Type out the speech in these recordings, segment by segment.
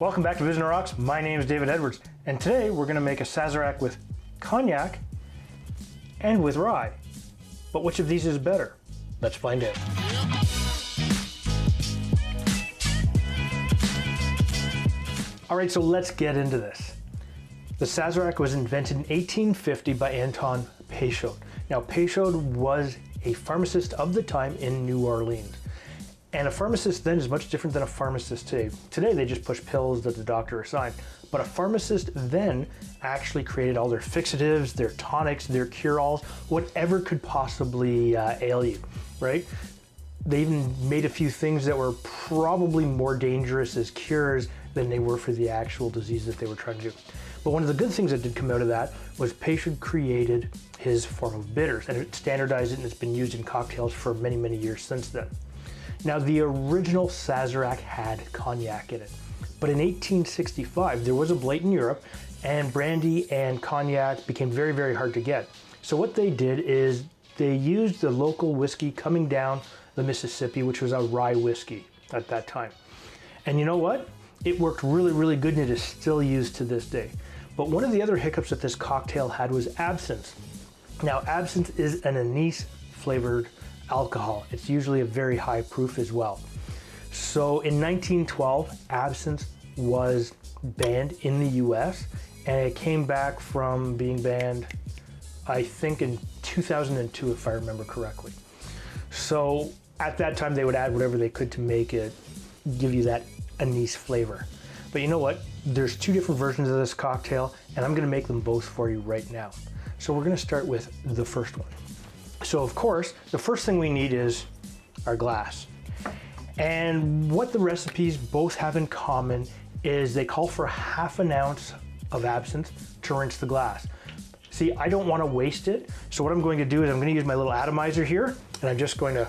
Welcome back to Vision Rocks. My name is David Edwards, and today we're going to make a Sazerac with Cognac and with Rye. But which of these is better? Let's find out. Alright, so let's get into this. The Sazerac was invented in 1850 by Anton Peychaud. Now, Peychaud was a pharmacist of the time in New Orleans. And a pharmacist then is much different than a pharmacist today. Today they just push pills that the doctor assigned. But a pharmacist then actually created all their fixatives, their tonics, their cure-alls, whatever could possibly ail you, right? They even made a few things that were probably more dangerous as cures than they were for the actual disease that they were trying to do. But one of the good things that did come out of that was Peychaud created his form of bitters, and it standardized it, and it's been used in cocktails for many, many years since then. Now, the original Sazerac had cognac in it, but in 1865 there was a blight in Europe, and brandy and cognac became very, very hard to get. So what they did is they used the local whiskey coming down the Mississippi, which was a rye whiskey at that time. And you know what? It worked really, really good, and it is still used to this day. But one of the other hiccups that this cocktail had was absinthe. Now, absinthe is an anise flavored alcohol. It's usually a very high proof as well. So in 1912, absinthe was banned in the US, and it came back from being banned, I think, in 2002, if I remember correctly. So at that time, they would add whatever they could to make it give you that anise flavor. But you know what? There's two different versions of this cocktail, and I'm gonna make them both for you right now. So we're gonna start with the first one. So of course, the first thing we need is our glass. And what the recipes both have in common is they call for ½ an ounce of absinthe to rinse the glass. See, I don't want to waste it, so what I'm going to do is I'm going to use my little atomizer here, and I'm just going to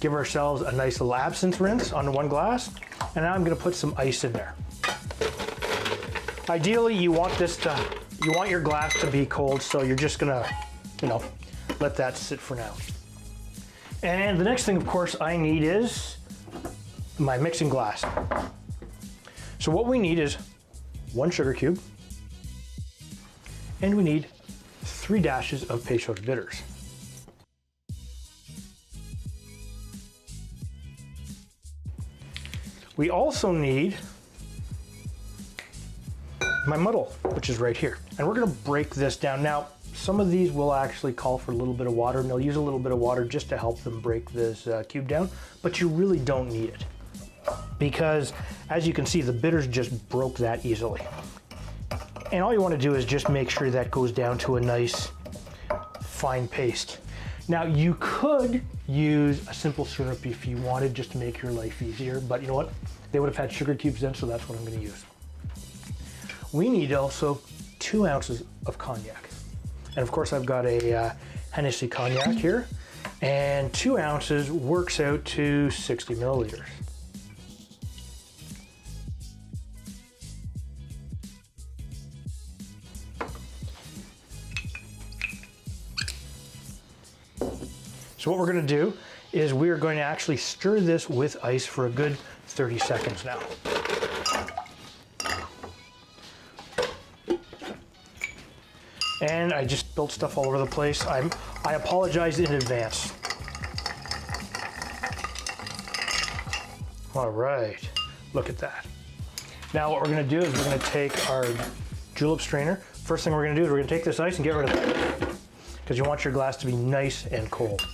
give ourselves a nice little absinthe rinse on one glass, and now I'm going to put some ice in there. Ideally, you want your glass to be cold, so you're just gonna, let that sit for now. And the next thing, of course, I need is my mixing glass. So what we need is 1 sugar cube, and we need 3 dashes of Peychaud bitters. We also need my muddle, which is right here. And we're gonna break this down. Now, some of these will actually call for a little bit of water, and they'll use a little bit of water just to help them break this cube down, but you really don't need it. Because, as you can see, the bitters just broke that easily. And all you wanna do is just make sure that goes down to a nice, fine paste. Now, you could use a simple syrup if you wanted, just to make your life easier, but you know what? They would have had sugar cubes then, so that's what I'm gonna use. We need also 2 ounces of cognac. And of course, I've got a Hennessy cognac here, and 2 ounces works out to 60 milliliters. So what we're gonna do is we're going to actually stir this with ice for a good 30 seconds now. And I just spilled stuff all over the place. I apologize in advance. All right, look at that. Now what we're gonna do is we're gonna take our julep strainer. First thing we're gonna do is we're gonna take this ice and get rid of it, because you want your glass to be nice and cold.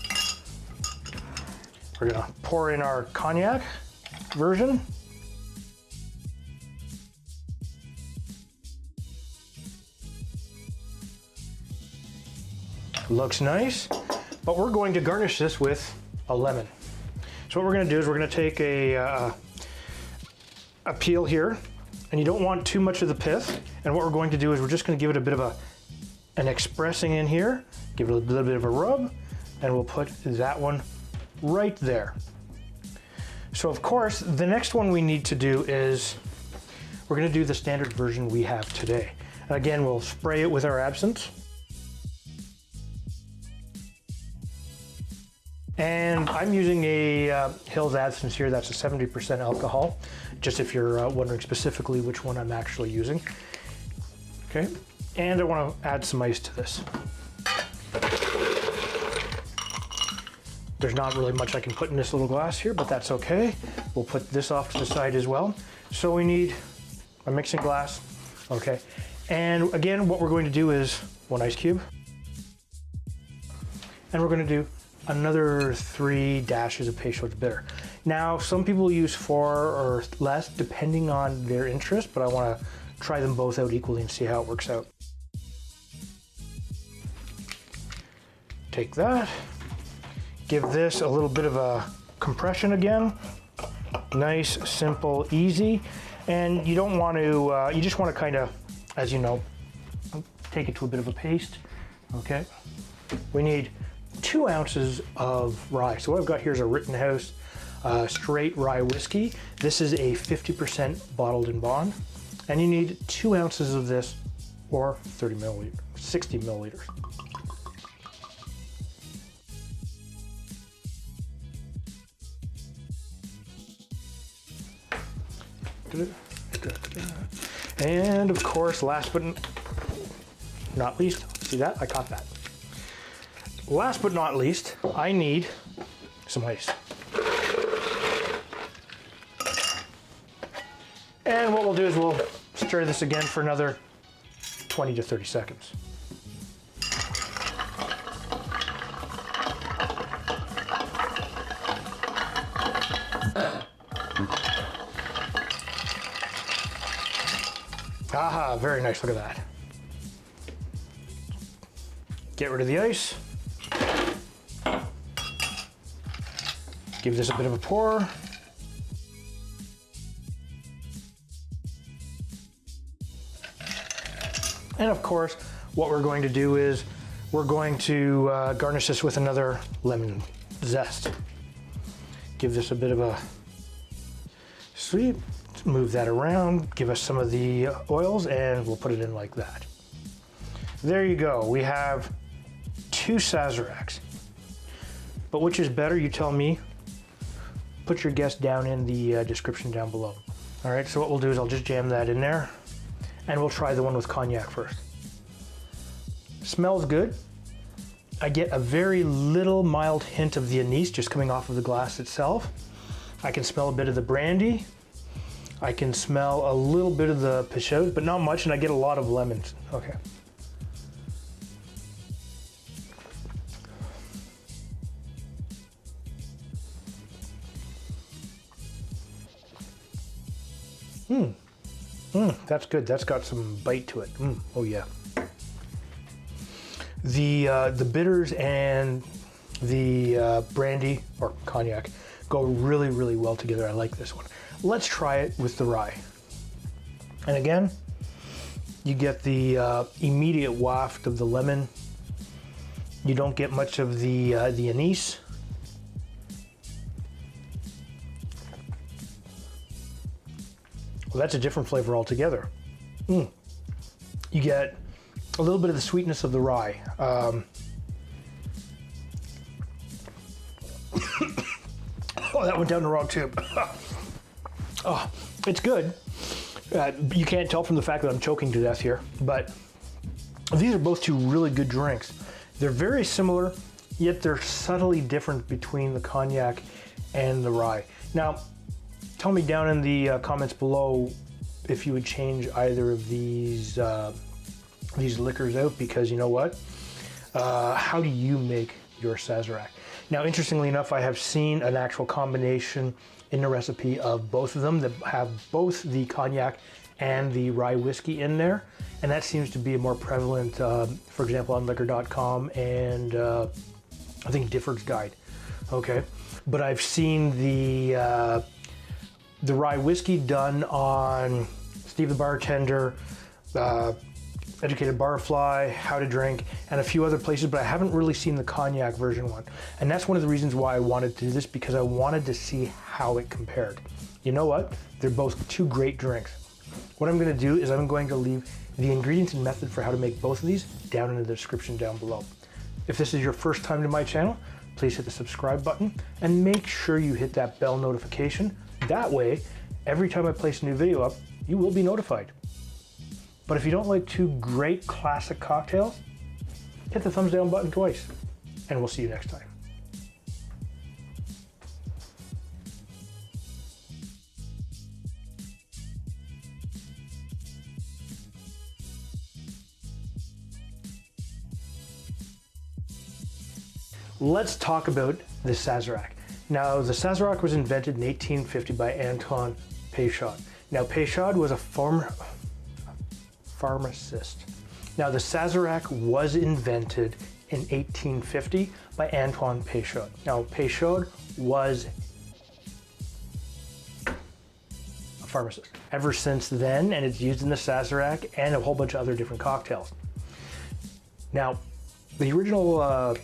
We're gonna pour in our cognac version. Looks nice, but we're going to garnish this with a lemon. So what we're going to do is we're going to take a peel here, and you don't want too much of the pith. And what we're going to do is we're just going to give it a bit of an expressing in here, give it a little bit of a rub, and we'll put that one right there. So of course, the next one we need to do is we're going to do the standard version we have today. And again, we'll spray it with our absinthe. And I'm using a Hills Absinthe here. That's a 70% alcohol, just if you're wondering specifically which one I'm actually using. Okay, and I want to add some ice to this. There's not really much I can put in this little glass here, but that's okay. We'll put this off to the side as well. So we need a mixing glass, okay? And again, what we're going to do is 1 ice cube. And we're going to do another 3 dashes of Peychauds bitter. Now, some people use 4 or less depending on their interest, but I want to try them both out equally and see how it works out. Take that, give this a little bit of a compression again. Nice, simple, easy. And you don't want to, you just want to kind of, as you know, take it to a bit of a paste, okay? We need 2 ounces of rye. So what I've got here is a Rittenhouse straight rye whiskey. This is a 50% bottled in bond. And you need 2 ounces of this, or 30 milliliters, 60 milliliters. And of course, last but not least, see that? I caught that. Last but not least, I need some ice. And what we'll do is we'll stir this again for another 20 to 30 seconds. Aha, very nice, look at that. Get rid of the ice. Give this a bit of a pour. And of course, what we're going to do is we're going to garnish this with another lemon zest. Give this a bit of a sweep, move that around, give us some of the oils, and we'll put it in like that. There you go, we have 2 Sazeracs. But which is better, you tell me. Put your guess down in the description down below. All right, so what we'll do is I'll just jam that in there. And we'll try the one with cognac first. Smells good. I get a very little mild hint of the anise just coming off of the glass itself. I can smell a bit of the brandy. I can smell a little bit of the Peychauds, but not much, and I get a lot of lemons. Okay. That's good. That's got some bite to it. Oh yeah. The bitters and the brandy or cognac go really, really well together. I like this one. Let's try it with the rye. And again, you get the immediate waft of the lemon. You don't get much of the anise. Well, that's a different flavor altogether. You get a little bit of the sweetness of the rye. Oh, that went down the wrong tube. Oh, it's good. You can't tell from the fact that I'm choking to death here, but these are both 2 really good drinks. They're very similar, yet they're subtly different between the cognac and the rye. Now, tell me down in the comments below if you would change either of these liquors out, because you know what? How do you make your Sazerac? Now, interestingly enough, I have seen an actual combination in the recipe of both of them that have both the cognac and the rye whiskey in there, and that seems to be a more prevalent, for example, on liquor.com and I think Difford's Guide. Okay, but I've seen the rye whiskey done on Steve the Bartender, Educated Barfly, How to Drink, and a few other places, but I haven't really seen the cognac version one. And that's one of the reasons why I wanted to do this, because I wanted to see how it compared. You know what? They're both 2 great drinks. What I'm gonna do is I'm going to leave the ingredients and method for how to make both of these down in the description down below. If this is your first time to my channel, please hit the subscribe button and make sure you hit that bell notification. That way, every time I place a new video up, you will be notified. But if you don't like two great classic cocktails, hit the thumbs down button twice, and we'll see you next time. Let's talk about the Sazerac. Now, the Sazerac was invented in 1850 by Anton Peychaud. Now, Peychaud was a pharmacist. Now, the Sazerac was invented in 1850 by Antoine Peychaud. Now, Peychaud was a pharmacist ever since then, and it's used in the Sazerac and a whole bunch of other different cocktails. Now, the original